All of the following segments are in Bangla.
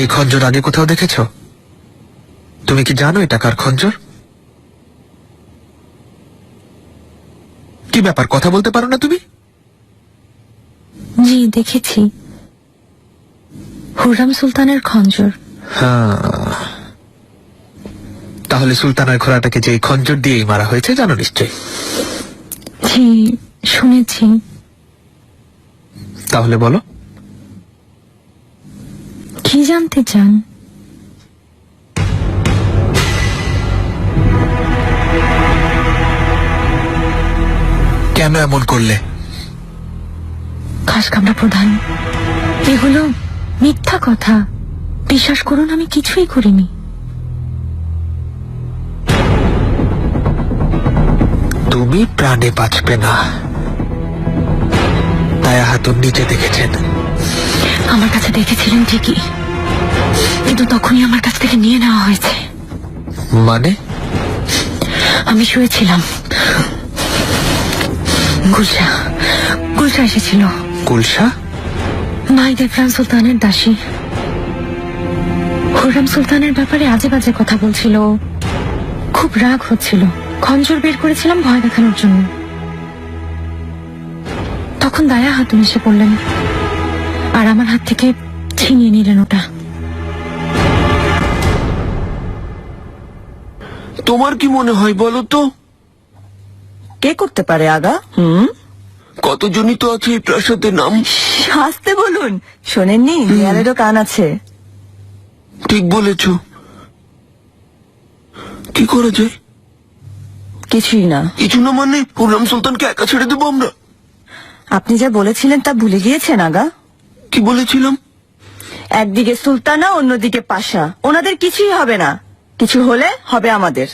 এই খঞ্জর আগে কোথাও দেখেছ? তুমি কি জানো এটা কার খঞ্জর? কি ব্যাপার, কথা বলতে পারো না তুমি? জি দেখেছি, হুররাম সুলতানের খঞ্জর। হ্যাঁ, তাহলে সুলতানের ঘোড়াটাকে যে এই খঞ্জর দিয়েই মারা হয়েছে জানো নিশ্চয়? জি শুনেছি। তাহলে বলো, কি জানতে চান? কেন এমন করলে? খাসকামরা প্রধান, এগুলো মিথ্যা কথা। বিশ্বাস করুন, আমি কিছুই করিনি। তুমি প্রাণে বাঁচবে না, দায়া হাতুন নিচে দেখেছেন। আমার কাছে দেখেছিলেন ঠিকই, কিন্তু তখনই আমার কাছ থেকে নিয়ে নেওয়া হয়েছে। মানে? আমি শুয়েছিলাম, গুলশা গুলশা এসেছিল। গুলশা? মাই দেবরান সুলতানের দাসী। হুররাম সুলতানের ব্যাপারে আজে বাজে কথা বলছিল, খুব রাগ হচ্ছিল। খঞ্জর বের করেছিলাম ভয় দেখানোর জন্য। তখন দায়া হাতুন এসে পড়লেন আর আমার হাত থেকে ছিনিয়ে নিলেন ওটা। তোমার কি মনে হয় বলো তো, কে করতে পারে আগা? কতজনই তো আছে এই প্রাসাদের নাম? আসতে বলুন, শোনেননি? দেয়ালেরও কান আছে। ঠিক বলেছ। কি করা যায়? কিছুই না। কিছু না মানে হুররাম সুলতানকে একা ছেড়ে দেবো আমরা? আপনি যা বলেছিলেন তা ভুলে গিয়েছেন আগা? কি বলেছিলাম? একদিকে সুলতানা, অন্যদিকে পাশা। ওনাদের কিছুই হবে না, কিছু হলে হবে আমাদের।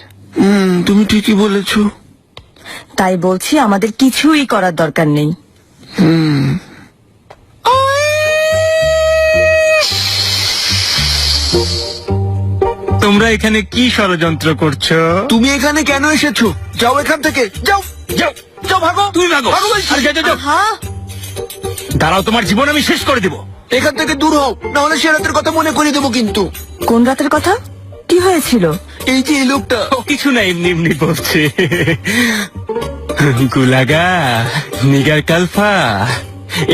তুমি ঠিকই বলেছ। তাই বলছি, আমাদের কিছুই করার দরকার নেই। তোমরা এখানে কি ষড়যন্ত্র করছো? তুমি এখানে কেন এসেছো? যাও এখান থেকে, যাও যাও যাও, ভাগো। তুমি ভাগো। ভাগো বলছি। আরে যাও, যাও, যাও। হ্যাঁ, দাঁড়াও, তোমার জীবন আমি শেষ করে দিব। এখান থেকে দূর হও, না হলে সে রাতের কথা মনে করে দেবো কিন্তু। কোন রাতের কথা? কি হয়েছিল? এই যে এই লোকটা। ও কিছু না, এমনি এমনি বলছে। গুলাগা, নিগার কালফা,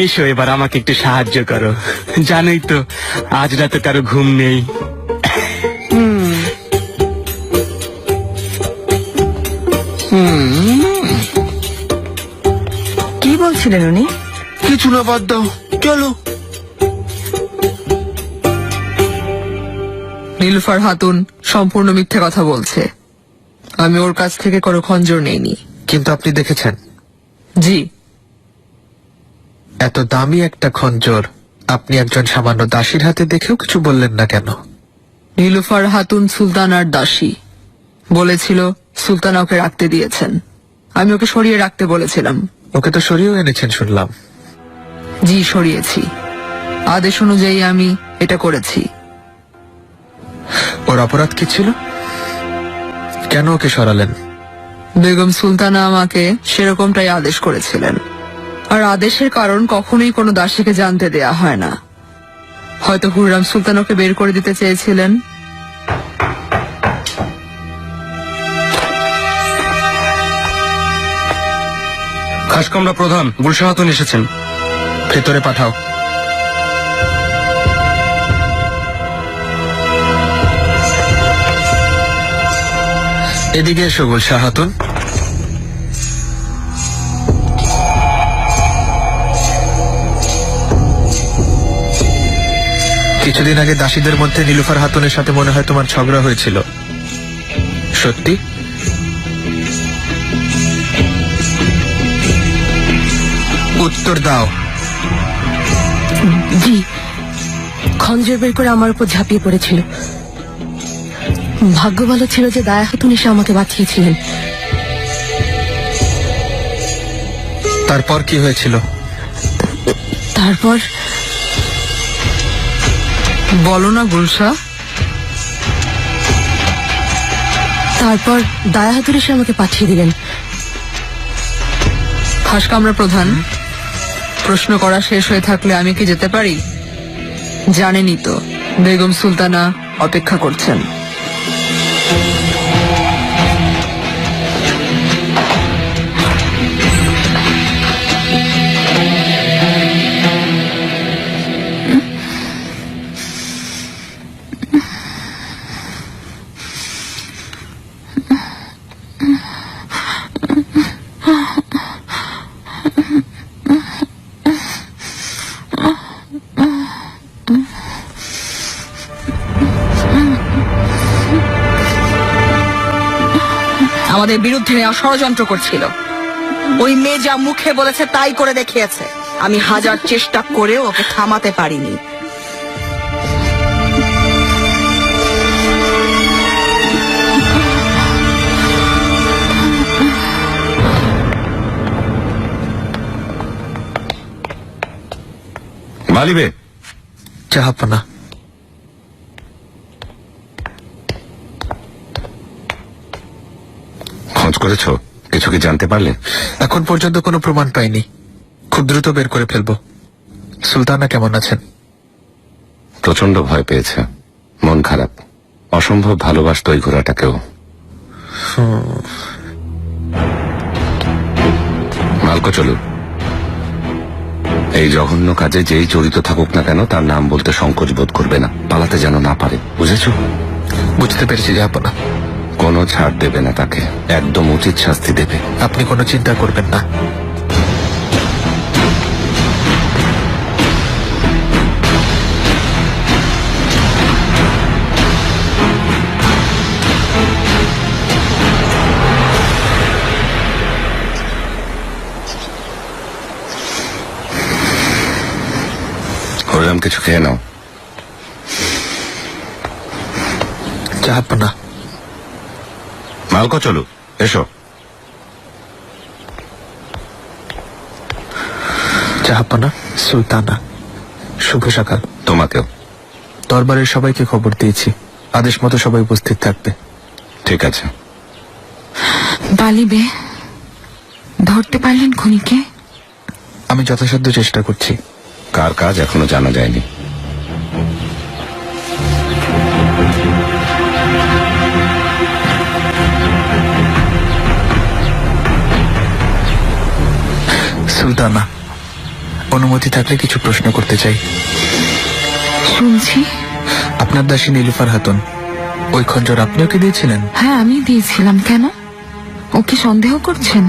এসো এবার আমাকে একটু সাহায্য করো। জানোই তো আজ রাতে কারো ঘুম নেই। কি বলছিলেন উনি? কিছু না, বাদ দাও, চলো। নীলুফার হাতুন সম্পূর্ণ মিথ্যে কথা বলছে। আমি ওর কাছ থেকে কোনো খঞ্জর নেইনি। কিন্তু আপনি দেখেছেন? জি। এত দামি একটা খঞ্জর আপনি একজন সামান্য দাসীর হাতে দেখেও কিছু বললেন না কেন? নীলুফার হাতুন সুলতানার দাসী বলেছিল, সুলতানা ওকে রাখতে দিয়েছেন। আমি ওকে সরিয়ে রাখতে বলেছিলাম। ওকে তো সরিয়েও এনেছেন শুনলাম। জি সরিয়েছি, আদেশ অনুযায়ী আমি এটা করেছি। ওর অপরাধ কি ছিল? কেন ওকে সরালেন? বেগম সুলতানা আমাকে সেরকমটাই আদেশ করেছিলেন। আর আদেশের কারণ কখনোই কোনো দাসীকে জানতে দেয়া হয় না। হয়তো হুররাম সুলতান ওকে বের করে দিতে চেয়েছিলেন। খাসকামরা প্রধান গুলশা হাতুন এসেছেন। ভেতরে পাঠাও। এদিকে এসো গুলশা হাতুন। কিছুদিন আগে দাসীদের মধ্যে নীলুফার হাতুনের সাথে মনে হয় তোমার ঝগড়া হয়েছিল, সত্যি? উত্তর দাও। জি, খঞ্জর বের করে আমার উপর ঝাঁপিয়ে পড়েছিল। ভাগ্য ভালো ছিল যে দায়া হাতুন এসে আমাকে বাঁচিয়েছিলেন। তারপর কি হয়েছিল? তারপর বলো না গুলশা। তারপর দায়া হাতুন এসে আমাকে পাঠিয়ে দিলেন। খাসকামরা প্রধান, প্রশ্ন করা শেষ হয়ে থাকলে আমি কি যেতে পারি? জানেনই তো বেগম সুলতানা অপেক্ষা করছেন। আমাদের বিরুদ্ধে নেওয়া ষড়যন্ত্র করছিল। ওই মেয়ে যা মুখে বলেছে তাই করে দেখিয়েছে। আমি হাজার চেষ্টা করেও ওকে থামাতে পারিনি। মালিবে, জাহাপনা, খোঁজ করেছো? কিছু কি জানতে পারলে? এখন পর্যন্ত কোনো প্রমাণ পাইনি। খুব দ্রুত বের করে ফেলবো। সুলতানা কেমন আছেন? প্রচন্ড ভয় পেয়েছে, মন খারাপ। অসম্ভব ভালোবাসত ওই ঘোড়াটাকেও। মালকো, চলুন। এই জঘন্য কাজে যেই জড়িত থাকুক না কেন তার নাম বলতে সংকোচ বোধ করবে না, পালাতে যেন না পারে, বুঝেছো? বুঝতে পেরেছি জাহাপনা। কোনো ছাড় দেবে না তাকে, একদম উচিত শাস্তি দেবে। আপনি কোনো চিন্তা করবেন না। হরিরাম, কিছু খেয়ে নাও। জাহাপনা, মালকো, চলো, এসো। জাহাপনা, সুলতানা, শুভ সকাল। তোমাকেও। দরবারের সবাইকে খবর দিয়েছি, আদেশ মতো সবাই উপস্থিত থাকবে। ঠিক আছে। বালিবে, ধরতে পারলেন খুনিকে? আমি যথাসাধ্য চেষ্টা করছি। কার কাজ এখনো জানা যায়নি। সুলতানা, অনুমতি থাকলে কিছু প্রশ্ন করতে চাই। শুনছি। আপনার দাসী নীলুফার হাতুন, ওই খঞ্জর আপনি ওকে দিয়েছিলেন? হ্যাঁ, আমি দিয়েছিলাম। কেন? ওকে সন্দেহ করছেন?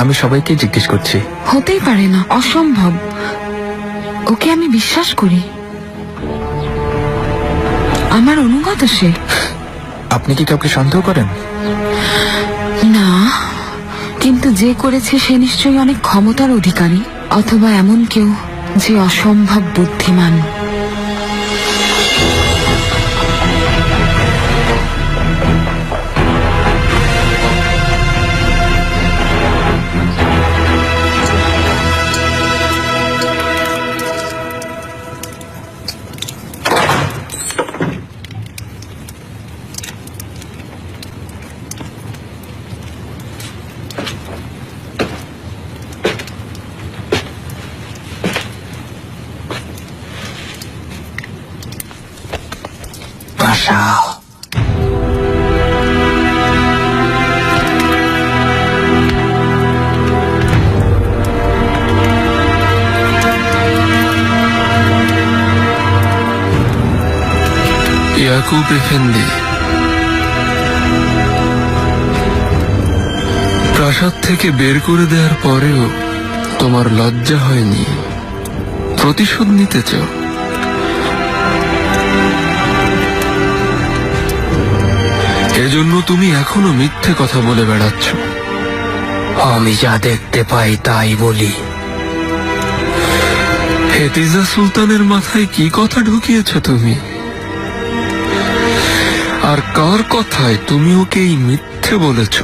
আমি সবাইকে জিজ্ঞেস করছি। হতেই পারে না, অসম্ভব। ওকে আমি বিশ্বাস করি, আমার অনুগত সে। আপনি কি কাউকে সন্দেহ করেন? না, কিন্তু যে করেছে সে নিশ্চয়ই অনেক ক্ষমতার অধিকারী, অথবা এমন কেউ যে অসম্ভব বুদ্ধিমান। ইয়াকুব এফেন্দি, প্রাসাদ থেকে বের করে দেওয়ার পরেও তোমার লজ্জা হয়নি? প্রতিশোধ নিতে চাও? এজন্য তুমি এখনো মিথ্যে কথা বলে বেড়াচ্ছ। আমি যা দেখতে পাই তাই বলি। হেতিজা সুলতানের মাথায় কি কথা ঢুকিয়েছ তুমি? আর কার কথায় তুমি ওকে এই মিথ্যে বলেছ?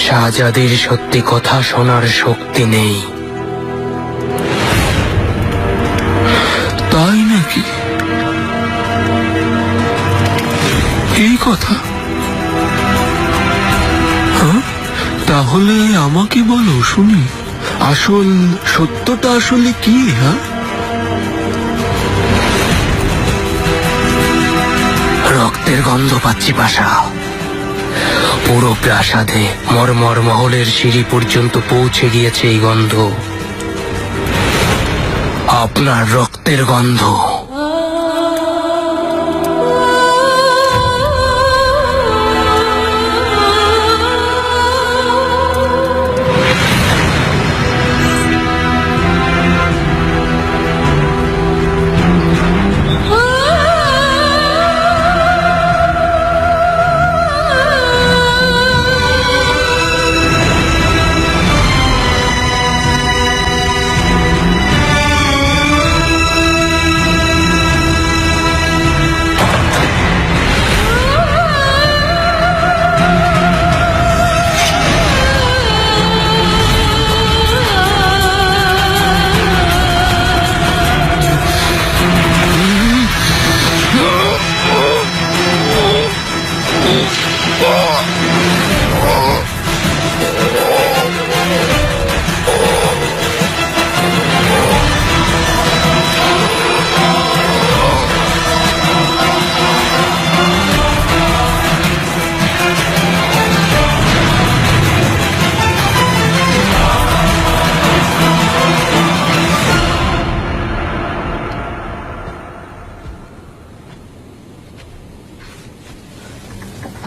শাহজাদির সত্যি কথা শোনার শক্তি নেই। তাই নাকি? এই কথা? হ্যাঁ, তাহলে আমাকে বলো শুনি, আসল সত্যটা আসলে কি? হ্যাঁ, রক্তের গন্ধ পাচ্ছি পাশা। পুরো প্রাসাদে মর্মর মহলের সিঁড়ি পর্যন্ত পৌঁছে গিয়েছে এই গন্ধ, আপনার রক্তের গন্ধ।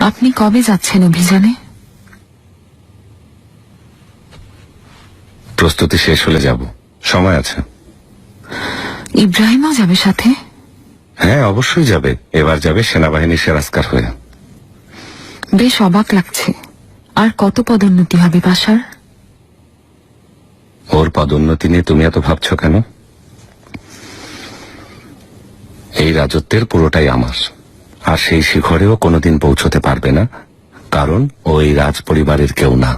আপনি কবে যাচ্ছেন অভিযানে? প্রস্তুতি শেষ হলে যাব, সময় আছে। ইব্রাহিমও যাবে সাথে? হ্যাঁ, অবশ্যই যাবে। এবার যাবে সেনাবাহিনীর সেরাস্কার হয়ে। বেশ অবাক লাগছে। আর কত পদোন্নতি হবে পাশার? ওর পদোন্নতি নিয়ে তুমি এত ভাবছো কেন? এই রাজত্বের পুরোটাই আমার, আর সেই শিখরেও কোনোদিন পৌঁছতে পারবে না, কারণ ওই রাজ পরিবারের কেউ না।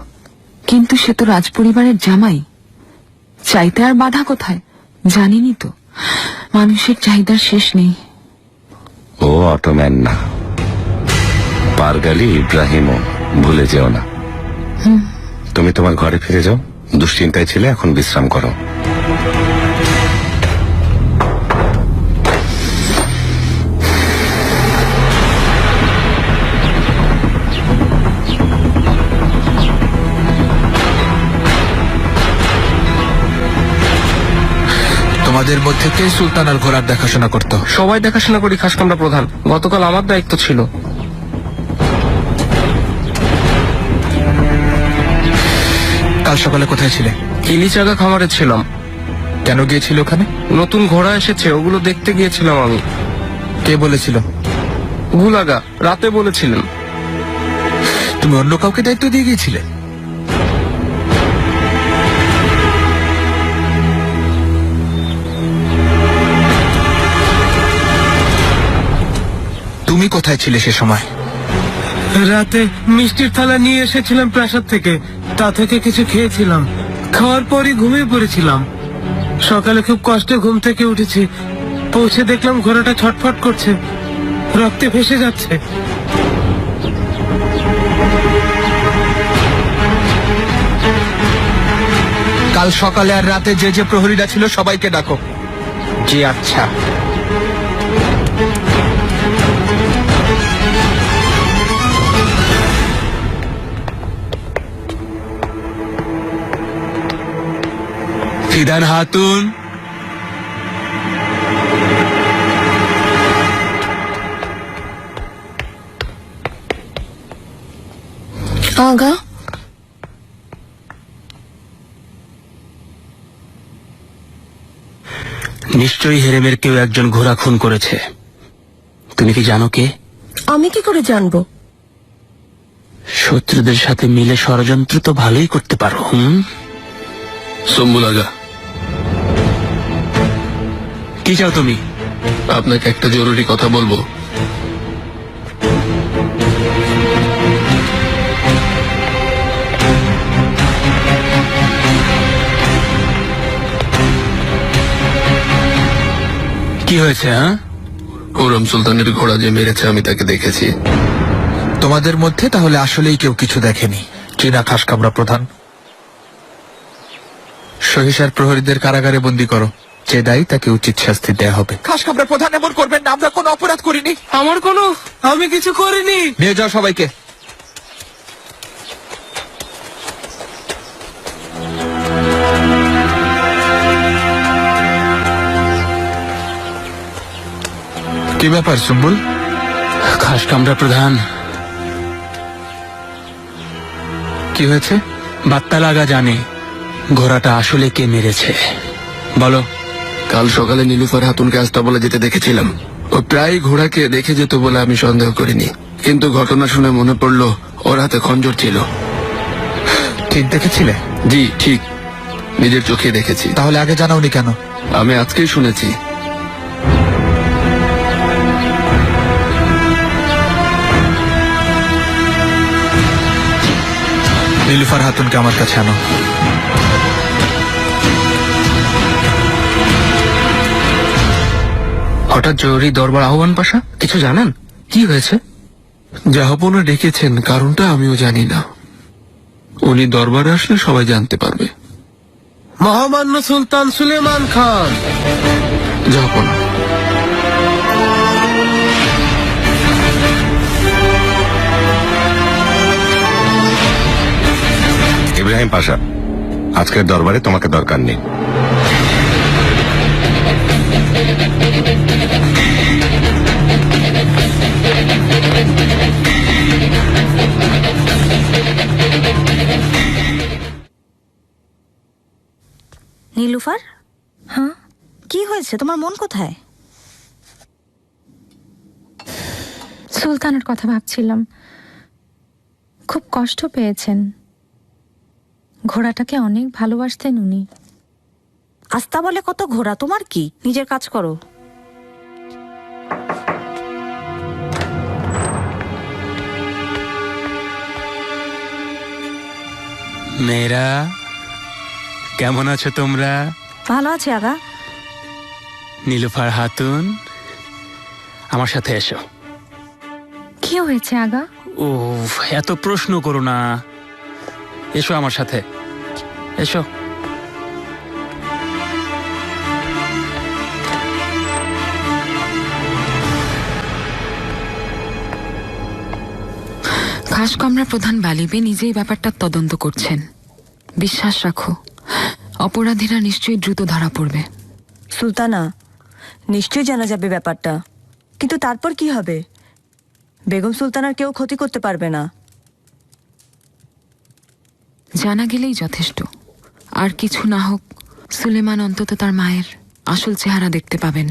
কিন্তু সে তো রাজপরিবারের জামাই, চাইতে আর বাধা কোথায়? জানিনি তো, মানুষের চাহিদার শেষ নেই। ও অটোম্যান না, পারগালি ইব্রাহিমও, ভুলে যেও না। তুমি তোমার ঘরে ফিরে যাও, দুশ্চিন্তায় ছিলে, এখন বিশ্রাম করো। তোমাদের মধ্যে কে সুলতান আর ঘোড়ার দেখাশোনা করত? সবাই দেখাশোনা করি, খাসকামরা প্রধান। গতকাল আমার দায়িত্ব ছিল। কাল সকালে কোথায় ছিলে? কিলিচাগা খামারে ছিলাম। কেন গিয়েছিল ওখানে? নতুন ঘোড়া এসেছে, ওগুলো দেখতে গিয়েছিলাম আমি। কে বলেছিল? গুলাগা রাতে বলেছিলেন। তুমি অন্য কাউকে দায়িত্ব দিয়ে গিয়েছিলে? তুমি কোথায় ছিলে সে সময়? রাতে মিষ্টির থালা নিয়ে এসেছিলাম প্রাসাদ থেকে, তা থেকে কিছু খেয়েছিলাম। খাওয়ার পরই ঘুমিয়ে পড়েছিলাম। সকালে খুব কষ্টে ঘুম থেকে উঠেছি, পৌঁছে দেখলাম ঘোড়াটা ছটফট করছে, রক্তে ভেসে যাচ্ছে। কাল সকালে আর রাতে যে যে প্রহরীরা ছিল সবাইকে ডাকো। জি আচ্ছা। ফিদান হাতুন, আগা, নিশ্চয়ই হেরেমের কেউ একজন ঘোড়া খুন করেছে। তুমি কি জানো কে? আমি কি করে জানবো? শত্রুদের সাথে মিলে ষড়যন্ত্র তো ভালোই করতে পারো। শম্ভুলাগা, কি চাও তুমি? আপনাকে একটা জরুরি কথা বলবো। কি হয়েছে? হ্যাঁ, খুররম সুলতানের ঘোড়া যে মেরেছে আমি তাকে দেখেছি। তোমাদের মধ্যে তাহলে আসলেই কেউ কিছু দেখেনি। চীনা খাসকামরা প্রধান, সহিসার প্রহরীদের কারাগারে বন্দী করো। যে দায়ী তাকে উচিত শাস্তি দেয়া হবে। খাস কামরা প্রধান এমন করবেন না, আমরা কোনো অপরাধ করিনি। আমি কিছু করিনি। নিয়ে যাও সবাইকে। কি ব্যাপার সুম্বুল? খাস কামরা প্রধান, কি হয়েছে? বাত্তা লাগা জানে ঘোড়াটা আসলে কে মেরেছে, বলো। কাল সকালে নীলুফার হাতুনকে আস্তাবলে যেতে দেখেছিলাম। ও প্রায় ঘোড়াকে দেখে যেত বলে আমি সন্দেহ করিনি, কিন্তু ঘটনা শুনে মনে পড়লো ওর হাতে খঞ্জর ছিল। ঠিক দেখেছিলে? জি ঠিক, নিজের চোখে দেখেছি। তাহলে আগে জানাওনি কেন? আমি আজকেই শুনেছি। নীলুফার হাতুনকে আমার কাছে আনো। হঠাৎ জরুরি দরবার আহ্বান পাশা, কিছু জানেন? কি হয়েছে? জাহাপনা ডেকেছেন, কারণটা আমিও জানি না। উনি দরবারে আসলে সবাই জানতে পারবে। মহামান্য সুলতান সুলেমান খান। জাহাপনা, ইব্রাহিম পাশা, আজকের দরবারে তোমাকে দরকার নেই। নীলুফার, হ্যাঁ কি হয়েছে? তোমার মন কোথায়? সুলতানের কথা ভাবছিলাম। খুব কষ্ট পেয়েছেন। ঘোড়াটাকে অনেক ভালোবাসতেন উনি। আস্তা বলে কত ঘোড়া, তোমার কি? নিজের কাজ করো। মেয়েরা, কেমন আছো তোমরা? ভালো আছে আগা। নীলুফার হাতুন, আমার সাথে এসো। কি হয়েছে আগা? ও, এত প্রশ্ন করো না, এসো আমার সাথে, এসো। খাস কামরা প্রধান বালিবে নিজেই ব্যাপারটা তদন্ত করছেন। বিশ্বাস রাখো, অপরাধীরা নিশ্চয়ই দ্রুত ধরা পড়বে। সুলতানা, নিশ্চয়ই জানা যাবে ব্যাপারটা, কিন্তু তারপর কি হবে? বেগম সুলতানার কেউ ক্ষতি করতে পারবে না। জানা গেলেই যথেষ্ট। আর কিছু না হোক, সুলেমান অন্তত তার মায়ের আসল চেহারা দেখতে পাবেন।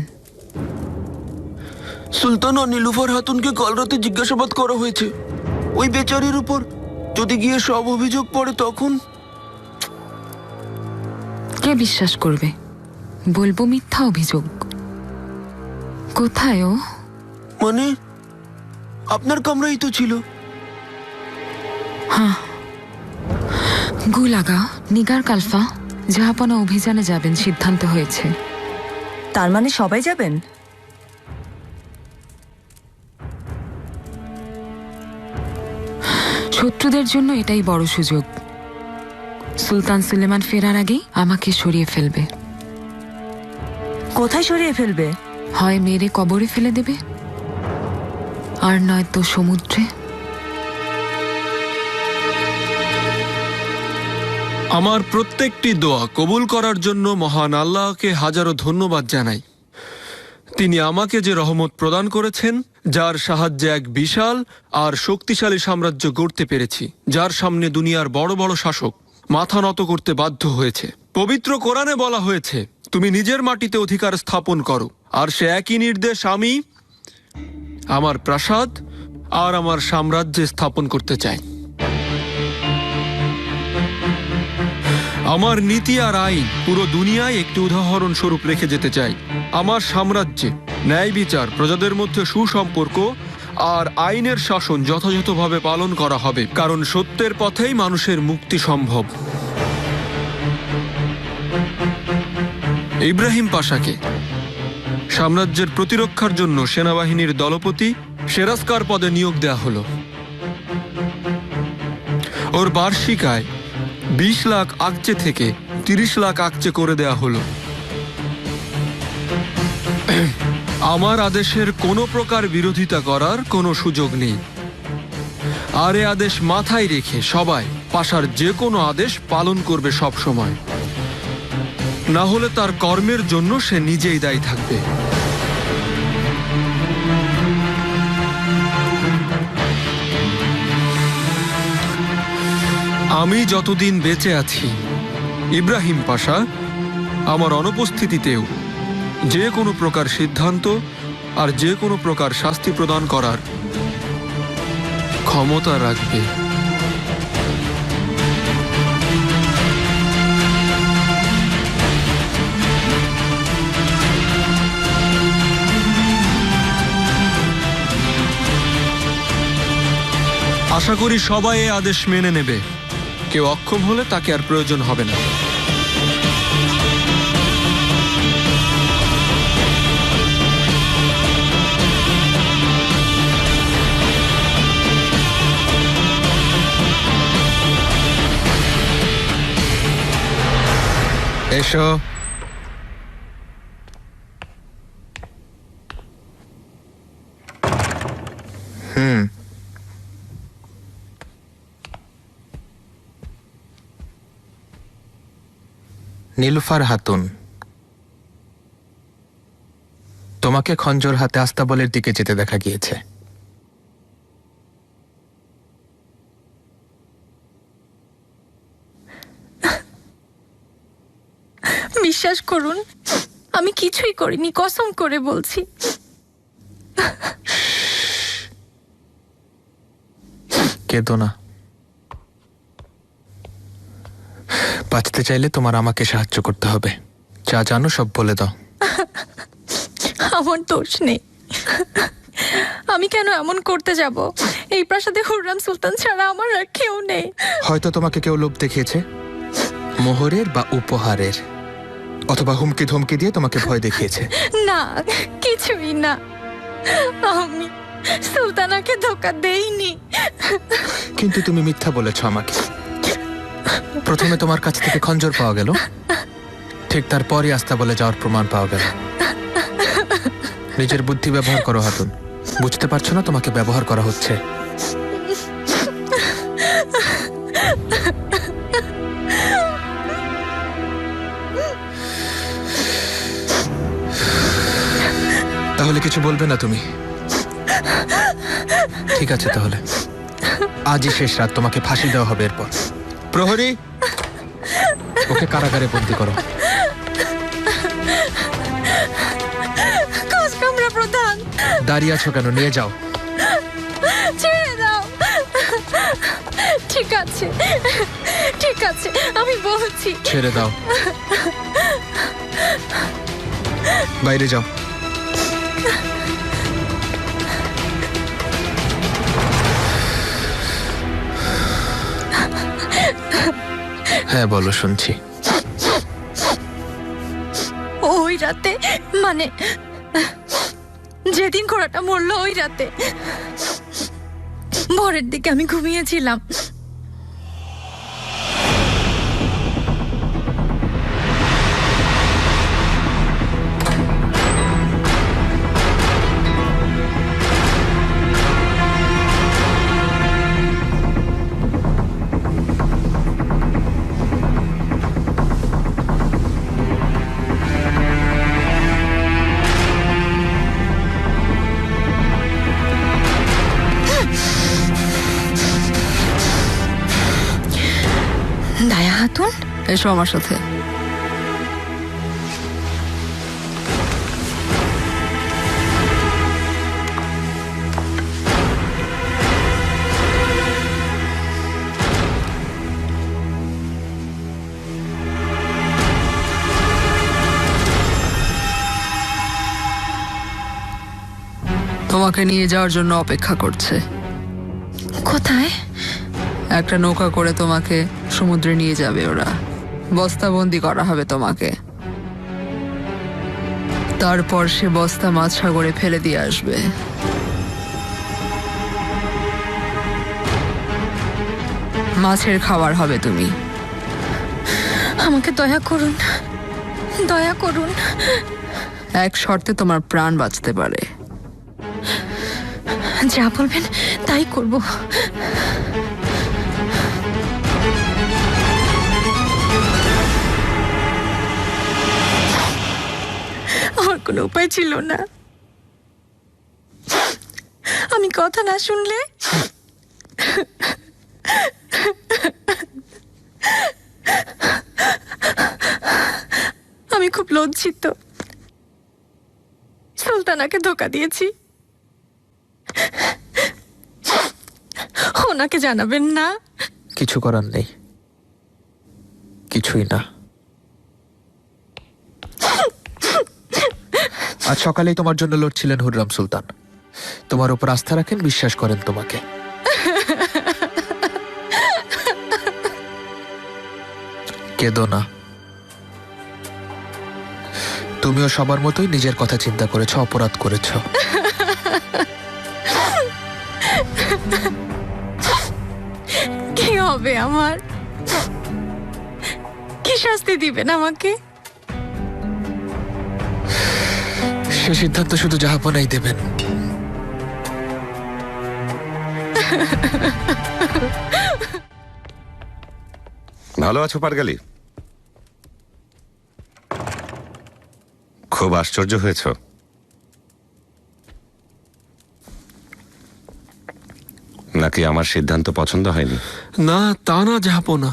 সুলতান ও নীলুফার হাতুনকে কাল রাতে জিজ্ঞাসাবাদ করা হয়েছে। ওই বেচারির উপর যদি গিয়ে সব অভিযোগ পড়ে তখন কে বিশ্বাস করবে? বলবো মিথ্যা অভিযোগ। কোথায় ও? মানে আপনার কামরাই তো ছিল। হ্যাঁ, গুলাগা নিগার কালফা জাহাপনা অভিযানে যাবেন সিদ্ধান্ত হয়েছে। তার মানে সবাই যাবেন? শত্রুদের জন্য এটাই বড় সুযোগ। সুলতান সুলেমান ফেরার আগেই আমাকে সরিয়ে ফেলবে। কোথায় সরিয়ে ফেলবে? হয় মেরে কবরে ফেলে দেবে, আর নয়তো সমুদ্রে। আমার প্রত্যেকটি দোয়া কবুল করার জন্য মহান আল্লাহকে হাজারো ধন্যবাদ জানাই। তিনি আমাকে যে রহমত প্রদান করেছেন, যার সাহায্যে এক বিশাল আর শক্তিশালী সাম্রাজ্য গড়তে পেরেছি, যার সামনে দুনিয়ার বড় বড় শাসক মাথা নত করতে বাধ্য হয়েছে। পবিত্র কোরআনে বলা হয়েছে, তুমি নিজের মাটিতে অধিকার স্থাপন করো, আর সে একই নির্দেশ আমি আমার প্রাসাদ আর আমার সাম্রাজ্যে স্থাপন করতে চাই। আমার নীতি আর আইন পুরো দুনিয়ায় একটি উদাহরণ স্বরূপ রেখে যেতে চাই। আমার সাম্রাজ্যে ন্যায় বিচার, প্রজাদের মধ্যে সুসম্পর্ক আর আইনের শাসন যথাযথভাবে পালন করা হবে, কারণ সত্যের পথেই মানুষের মুক্তি সম্ভব। ইব্রাহিম পাশাকে সাম্রাজ্যের প্রতিরক্ষার জন্য সেনাবাহিনীর দলপতি সেরাস্কার পদে নিয়োগ দেয়া হলো। ওর বার্ষিক আয় 20 লাখ আকচে থেকে 30 লাখ আকচে করে দেয়া হলো। আমার আদেশের কোনো প্রকার বিরোধিতা করার কোনো সুযোগ নেই। আর এ আদেশ মাথায় রেখে সবাই পাশার যে কোনো আদেশ পালন করবে সব সময়, না হলে তার কর্মের জন্য সে নিজেই দায়ী থাকবে। আমি যতদিন বেঁচে আছি, ইব্রাহিম পাশা আমার অনুপস্থিতিতেও যে কোনো প্রকার সিদ্ধান্ত আর যে কোনো প্রকার শাস্তি প্রদান করার ক্ষমতা রাখবে। আশা করি সবাই এই আদেশ মেনে নেবে। কেউ অক্ষম হলে তাকে আর প্রয়োজন হবে না। এসো। নীলুফার হাতুন, তোমাকে খঞ্জর হাতে আস্তাবলের দিকে যেতে দেখা গিয়েছে। বিশ্বাস করুন, আমি কিছুই করিনি, কসম করে বলছি। কেঁদো না। বাঁচতে চাইলে তোমার আমাকে সাহায্য করতে হবে। যা জানো সব বলে দাও। আমার দোষ নেই। আমি কেন এমন করতে যাব? এই প্রাসাদে হুররাম সুলতান ছাড়া আমার আর কেউ নেই। হয়তো তোমাকে কেউ লোভ দেখিয়েছে, মোহরের বা উপহারের, অথবা হুমকি ধমকি দিয়ে তোমাকে ভয় দেখিয়েছে। না, কিছুই না। আমি সুলতানাকে ধোকা দেইনি। কিন্তু তুমি মিথ্যা বলেছ আমাকে। প্রথমে তোমার কাছ থেকে খঞ্জর পাওয়া গেল, ঠিক তারপরই আস্তাবলে যাওয়ার প্রমাণ পাওয়া গেল। নিজের বুদ্ধি ব্যবহার করো হাতুন। বুঝতে পারছো না তোমাকে ব্যবহার করা হচ্ছে? তাহলে কিছু বলবে না তুমি? ঠিক আছে, তাহলে আজই শেষ রাত, তোমাকে ফাঁসি দেওয়া হবে। এরপর প্রহরী, ওকে কারাগারে বন্দী করো। কামরা প্রধান, দাঁড়িয়ে আছো কেন? নিয়ে যাও। ছেড়ে দাও। ঠিক আছে, ঠিক আছে, আমি বলছি। ছেড়ে দাও। বাইরে যাও। হ্যাঁ বলো, শুনছি। ওই রাতে, মানে যেদিন ঘোড়াটা মরলো, ওই রাতে ভোরের দিকে আমি ঘুমিয়েছিলাম। দায়া হাতুন, এসো আমার সাথে। তোমাকে নিয়ে যাওয়ার জন্য অপেক্ষা করছে। কোথায়? একটা নৌকা করে তোমাকে সমুদ্রে নিয়ে যাবে ওরা। বস্তাবন্দি করা হবে তোমাকে। তারপর সে বস্তা মাছ সাগরে ফেলে দিয়ে আসবে। মাছের খাবার হবে তুমি। আমাকে দয়া করুন, দয়া করুন। এক শর্তে তোমার প্রাণ বাঁচতে পারে। যা বলবেন তাই করব। আমার কোনো উপায় ছিল না। আমি কথা না শুনলে আমি খুব লজ্জিত। সুলতানাকে ধোকা দিয়েছি। ওনাকে জানাবেন না। কিছু করার নেই, কিছুই না। আজ সকালেই তোমার জন্য লড়ছিলেন হুররাম সুলতান। তোমার উপর আস্থা রাখেন, বিশ্বাস করেন তোমাকে। কেঁদো না। তুমিও সবার মতোই নিজের কথা চিন্তা করেছো, অপরাধ করেছো। কি হবে আমার? কি শাস্তি দিবেন আমাকে? সে সিদ্ধান্ত শুধু জাহাপনাই দেবেন। ভালো আছো পারগালি? খুব আশ্চর্য হয়েছ। নাকি আমার সিদ্ধান্ত পছন্দ হয়নি? না, তা না জাহাপনা।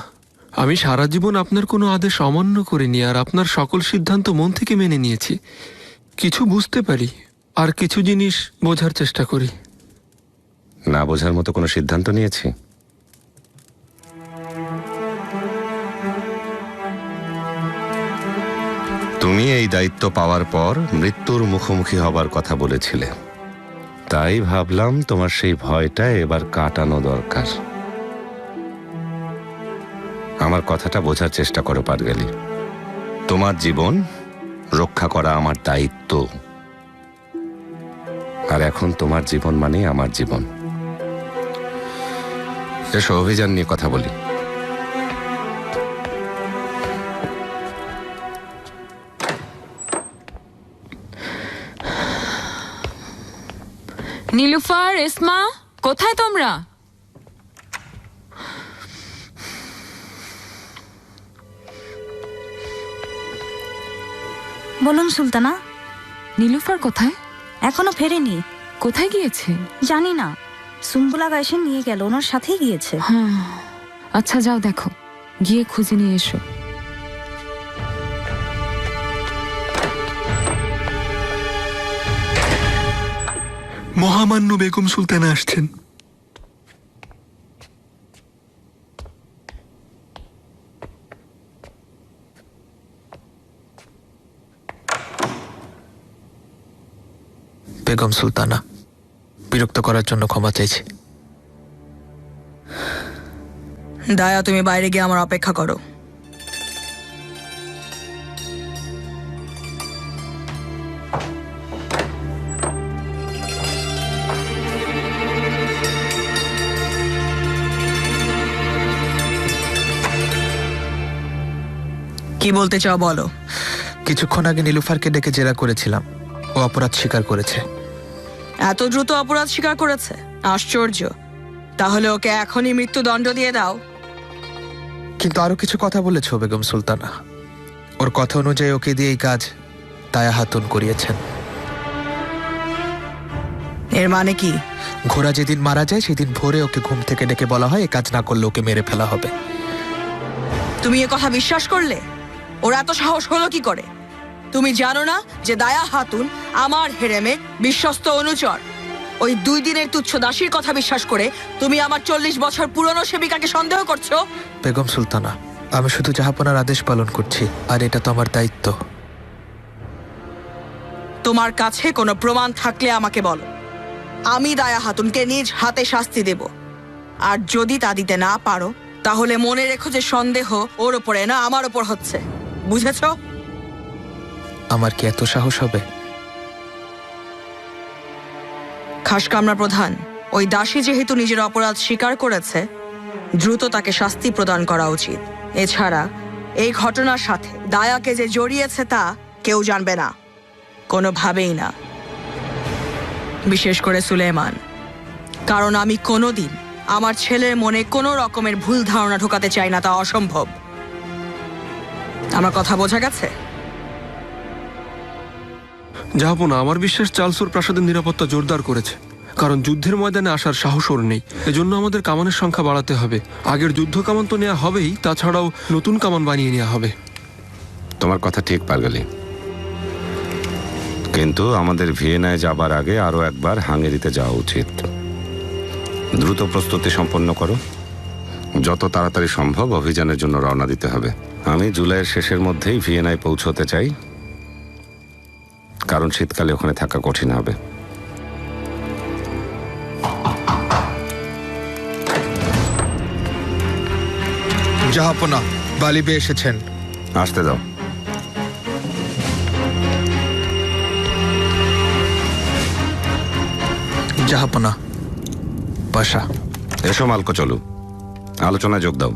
আমি সারা জীবন আপনার কোনো আদেশ অমান্য করিনি, আর আপনার সকল সিদ্ধান্ত মন থেকে মেনে নিয়েছি। কিছু বুঝতে পারি, আর কিছু জিনিস বোঝার চেষ্টা করি। না বোঝার মতো কোনো সিদ্ধান্ত নিয়েছি? তুমি এই দায়িত্ব পাওয়ার পর মৃত্যুর মুখোমুখি হবার কথা বলেছিলে, তাই ভাবলাম তোমার সেই ভয়টা এবার কাটানো দরকার। আমার কথাটা বোঝার চেষ্টা করো পারগালি। তোমার জীবন রক্ষা করা আমার দায়িত্ব, আর এখন তোমার জীবন মানে আমার জীবন। এসো অভিযান নিয়ে কথা বলি। নীলুফার, এসমা, কোথায় তোমরা? বলুন সুলতানা। নীলুফার কোথায়? এখনো ফেরেনি। কোথায় গিয়েছে জানি না, সুম্বুলা গাইসে নিয়ে গেল, ওনার সাথেই গিয়েছে। হ্যাঁ, আচ্ছা যাও দেখো, গিয়ে খুঁজে নিয়ে এসো। মহামান্য বেগম সুলতানা আসছেন। বেগম সুলতানা, বিরক্ত করার জন্য ক্ষমা চাইছি। দায়া, তুমি বাইরে গিয়ে আমার অপেক্ষা করো। কি বলতে চাও বলো। কিছুক্ষণ আগে নীলুফারকে ডেকে জেরা করেছিলাম, ও অপরাধ স্বীকার করেছে। এত দ্রুত অপরাধ স্বীকার করেছে? আশ্চর্য। তাহলে ওকে এখনই মৃত্যুদণ্ড দিয়ে দাও। কিন্তু আরো কিছু কথা বলেছো বেগম সুলতানা। ওর কথা অনুযায়ী ওকে দিয়ে এই কাজ দায়া হাতুন করিয়েছেন। এর মানে কি? ঘোড়া যেদিন মারা যায় সেদিন ভোরে ওকে ঘুম থেকে ডেকে বলা হয় এই কাজ না করলে ওকে মেরে ফেলা হবে। তুমি এ কথা বিশ্বাস করলে? ওর এত সাহস হলো কি করে? তুমি জানো না যে দায়া হাতুন আমার হেরেমে বিশ্বস্ত অনুচর? ওই 2 দিনের তুচ্ছ দাসীর কথা বিশ্বাস করে তুমি আমার 40 বছর পুরনো সেবিকাকে সন্দেহ করছো? বেগম সুলতানা, আমি শুধু জাহাপনার আদেশ পালন করছি, আর এটা তো আমার দায়িত্ব। তোমার কাছে কোনো প্রমাণ থাকলে আমাকে বলো। আমি দায়া হাতুনকে নিজ হাতে শাস্তি দেব। আর যদি তা দিতে না পারো তাহলে মনে রেখো যে সন্দেহ ওর ওপরে না আমার ওপর হচ্ছে। বুঝেছো? আমার কি এত সাহস হবে? খাসকামরা প্রধান, ওই দাসী যেহেতু নিজের অপরাধ স্বীকার করেছে, দ্রুত তাকে শাস্তি প্রদান করা উচিত। এছাড়া এই ঘটনার সাথে দায়াকে যে জড়িয়েছে তা কেউ জানবে না। কোনোভাবেই না, বিশেষ করে সুলেমান। কারণ আমি কোনোদিন আমার ছেলের মনে কোনো রকমের ভুল ধারণা ঢোকাতে চাই না, তা অসম্ভব। আমার কথা বোঝা গেছে? জাহাপনা, আমার বিশ্বাস চালসুর প্রাসাদের নিরাপত্তা জোরদার করেছে, কারণ যুদ্ধের ময়দানে আসার সাহস ওর নেই। এজন্য আমাদের কামানের সংখ্যা বাড়াতে হবে। আগের যুদ্ধ কামান তো নেওয়া হবেই, তাছাড়াও নতুন কামান বানিয়ে নেওয়া হবে। তোমার কথা ঠিক পারগেলি, কিন্তু আমাদের ভিয়েনায় যাবার আগে আরো একবার হাঙ্গেরিতে যাওয়া উচিত। দ্রুত প্রস্তুতি সম্পন্ন করো, যত তাড়াতাড়ি সম্ভব অভিযানের জন্য রওনা দিতে হবে। আমি জুলাইয়ের শেষের মধ্যেই ভিয়েনায় পৌঁছতে চাই, কারণ শীতকালে ওখানে থাকা কঠিন হবে। জাহাপনা, বালিবে এসেছেন। আসতে দাও। জাহাপনা, পাশা। এসো মালকো, চলো আলোচনায় যোগ দাও।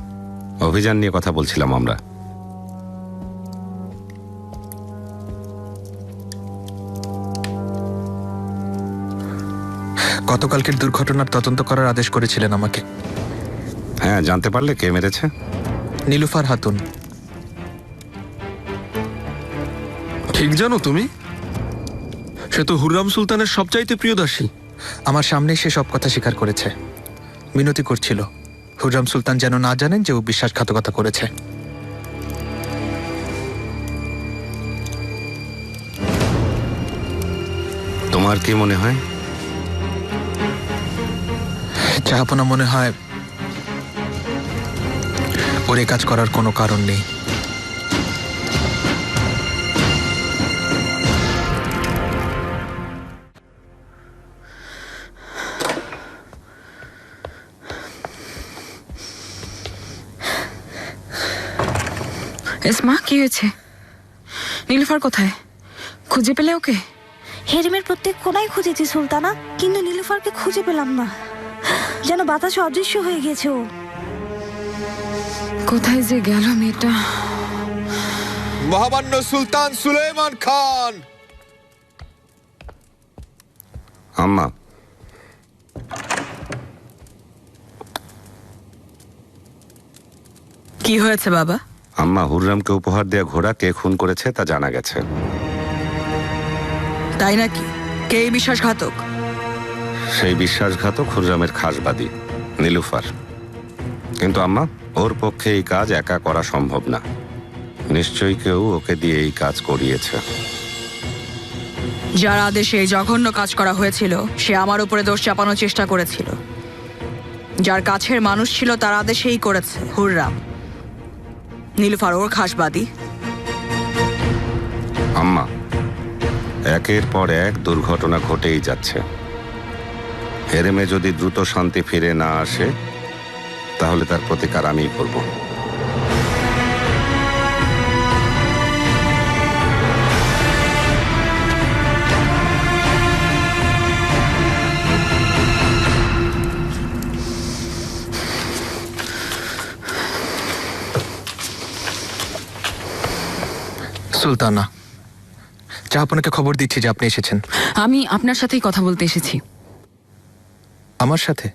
অভিযান নিয়ে কথা বলছিলাম আমরা। গতকালকের দুর্ঘটনার তদন্ত করার আদেশ করেছিলেন আমাকে। হ্যাঁ, জানতে পারলে কে মেরেছে? নীলুফার হাতুন। ঠিক জানো তুমি? সে তো হুররাম সুলতানের সবচাইতে প্রিয় দাসী। আমার সামনেই সে সব কথা স্বীকার করেছে। মিনতি করছিল হুররাম সুলতান যেন না জানেন যে ও বিশ্বাসঘাতকতা করেছে। তোমার কি মনে হয়? জাহাপনা, মনে হয় ওর এ কাজ করার কোনো কারণ নেই। এসমা, কি হয়েছে? নীলুফার কোথায়? খুঁজে পেলে ওকে? হেরেমের প্রত্যেক কোনায় খুঁজেছি সুলতানা, কিন্তু নীলুফারকে খুঁজে পেলাম না। যেন বাতাসে অদৃশ্য হয়ে গেছে ও। কোথায় যে গেল মেয়েটা? মহামান্য সুলতান সুলেমান খান। আম্মা, কি হয়েছে বাবা? আম্মা, হুররামকে উপহার দেয়া ঘোড়া কে খুন করেছে তা জানা গেছে। তাই নাকি? কে এই বিশ্বাসঘাতক? সেই বিশ্বাসঘাতক হুররামের খাসবাদী নীলুফার। কিন্তু আম্মা, ওর পক্ষে এই কাজ একা করা সম্ভব না। নিশ্চয়ই কেউ ওকে দিয়ে এই কাজ করিয়েছে। যার আদেশে এই জঘন্য কাজ করা হয়েছিল সে আমার উপরে দোষ চাপানোর চেষ্টা করেছিল। যার কাছের মানুষ ছিল তার আদেশেই করেছে হুররাম। নীলুফার ওর খাসবাদী। আম্মা, একের পর এক দুর্ঘটনা ঘটেই যাচ্ছে। হেরেমে যদি দ্রুত শান্তি ফিরে না আসে তাহলে তার প্রতিকার আমিই করব। সুলতানা, জাহাপনাকে খবর দিচ্ছি যে আপনি এসেছেন। আমি আপনার সাথেই কথা বলতে এসেছি। আমার সাথে?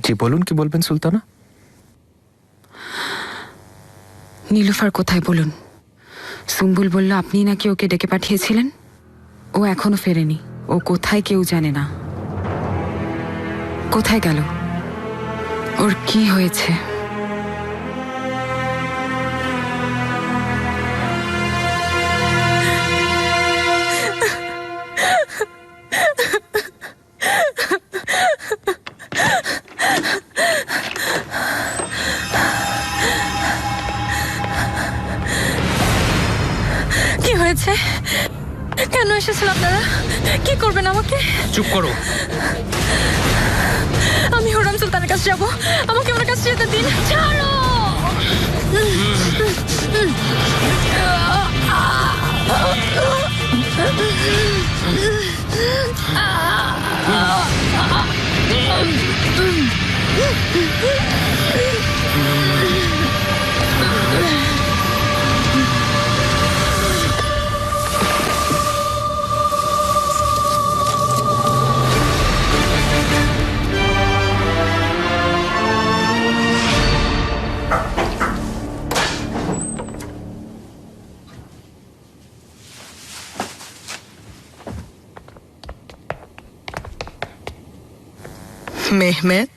জি বলুন, কি বলবেন সুলতানা? নীলুফার কোথায় বলুন? সুম্বুল বলল আপনি নাকি ওকে ডেকে পাঠিয়েছিলেন। ও এখনো ফেরেনি। ও কোথায় কেউ জানে না। কোথায় গেল? ওর কি হয়েছে? কি হয়েছে? কেন এসেছেন আপনারা? কি করবেন আমাকে? চুপ করো। আমি হুররাম সুলতানের কাছে যাব। আমাকে ওনার কাছে যেতে দিন। ছাড়ো! মেহমেদ,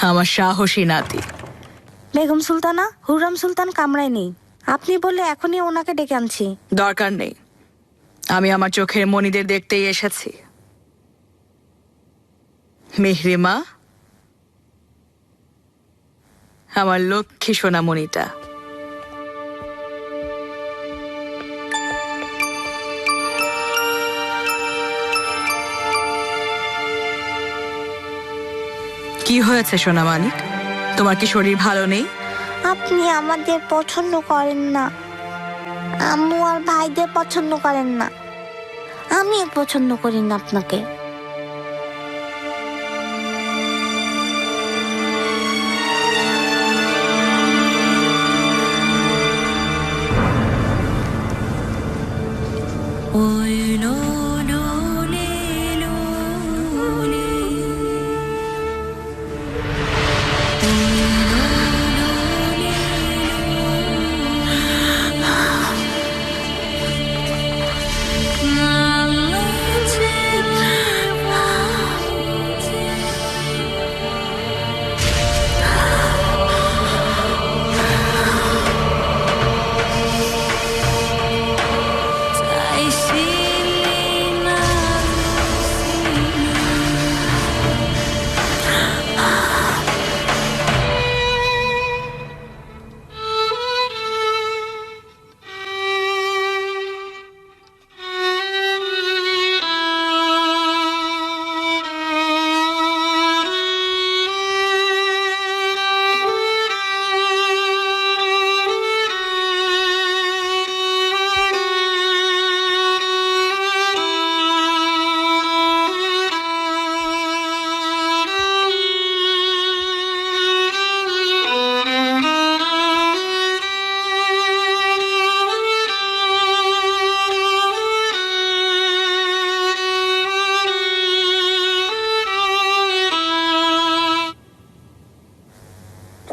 আমার সাহসী নাতি। বেগম সুলতানা, হুররাম সুলতান কামরায় নেই। আপনি বললে এখনই ওনাকে ডেকে আনছি। দরকার নেই, আমি আমার চোখের মণিদের দেখতেই এসেছি। মিহরিমা, আমার লক্ষ্মী সোনামণিটা। কি হয়েছে সোনা মানিক? তোমার কি শরীর ভালো নেই? আপনি আমাদের পছন্দ করেন না, আম্মু আর ভাইদের পছন্দ করেন না, আমিও পছন্দ করি না আপনাকে।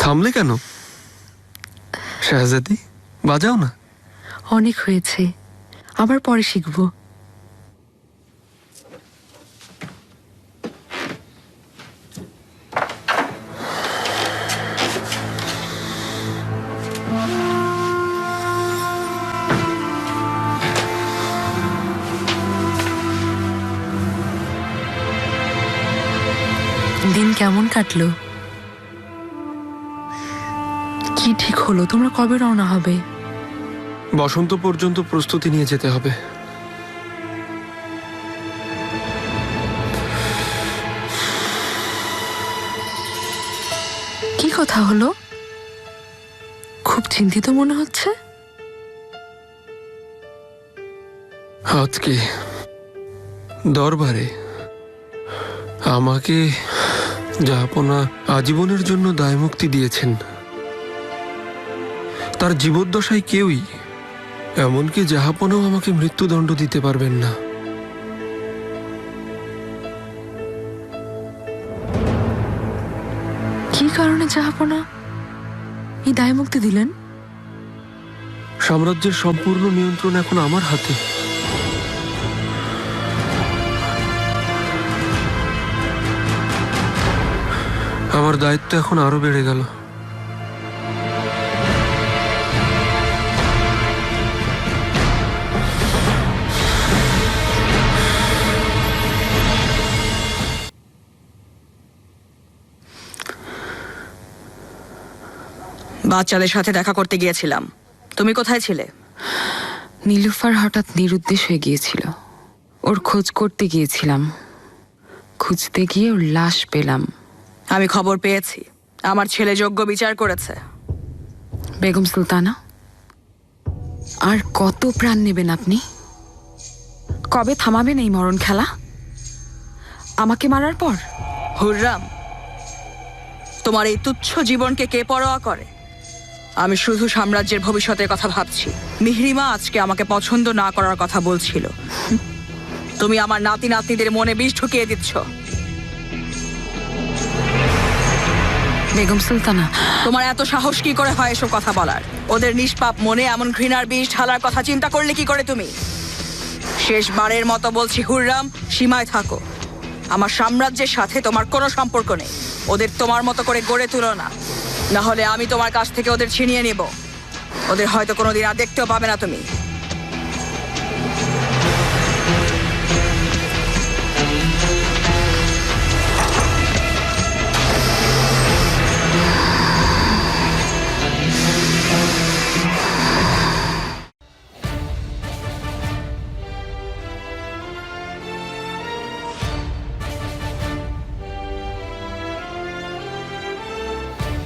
থামলে কেন শাহজাদি? বাজাও না। অনেক হয়েছে, আবার পরে শিখবো। দিন কেমন কাটলো? কি ঠিক হলো? তোমরা কবে রওনা হবে? বসন্ত পর্যন্ত প্রস্তুতি নিয়ে যেতে হবে। কি কথা হলো? খুব চিন্তিত মনে হচ্ছে। আজকে দরবারে আমাকে জাহাপনা আজীবনের জন্য দায়মুক্তি দিয়েছেন। তার জীবদ্দশায় কেউই, এমনকি জাহাপনাও আমাকে মৃত্যুদণ্ড দিতে পারবেন না। কি কারণে জাহাপনা এই দায়মুক্তি দিলেন? সাম্রাজ্যের সম্পূর্ণ নিয়ন্ত্রণ এখন আমার হাতে। আমার দায়িত্ব এখন আরো বেড়ে গেল। বাচ্চাদের সাথে দেখা করতে গিয়েছিলাম। তুমি কোথায় ছিলে? নীলুফার হঠাৎ নিরুদ্দেশ হয়ে গিয়েছিল। ওর খোঁজ করতে গিয়েছিলাম। খুঁজতে গিয়ে ওর লাশ পেলাম। আমি খবর পেয়েছি, আমার ছেলে যোগ্য বিচার করেছে। বেগম সুলতানা, আর কত প্রাণ নেবেন আপনি? কবে থামাবেন এই মরণ খেলা? আমাকে মারার পর? হুররাম, তোমার এই তুচ্ছ জীবনকে কে পরোয়া করে? আমি শুধু সাম্রাজ্যের ভবিষ্যতের কথা ভাবছি। মিহরিমা আজকে আমাকে পছন্দ না করার কথা বলছিল। তুমি আমার নাতি নাতনিদের মনে বিষ ঢুকিয়ে দিচ্ছ। বেগম সুলতানা, তোমার এত সাহস কি করে হয় এসব কথা বলার? ওদের নিষ্পাপ মনে এমন ঘৃণার বিষ ঢালার কথা চিন্তা করলে কি করে তুমি? শেষবারের মতো বলছি হুররাম, সীমায় থাকো। আমার সাম্রাজ্যের সাথে তোমার কোনো সম্পর্ক নেই। ওদের তোমার মতো করে গড়ে তুলো না, না হলে আমি তোমার কাছ থেকে ওদের ছিনিয়ে নেব। ওদের হয়তো কোনোদিন আর দেখতেও পাবে না তুমি।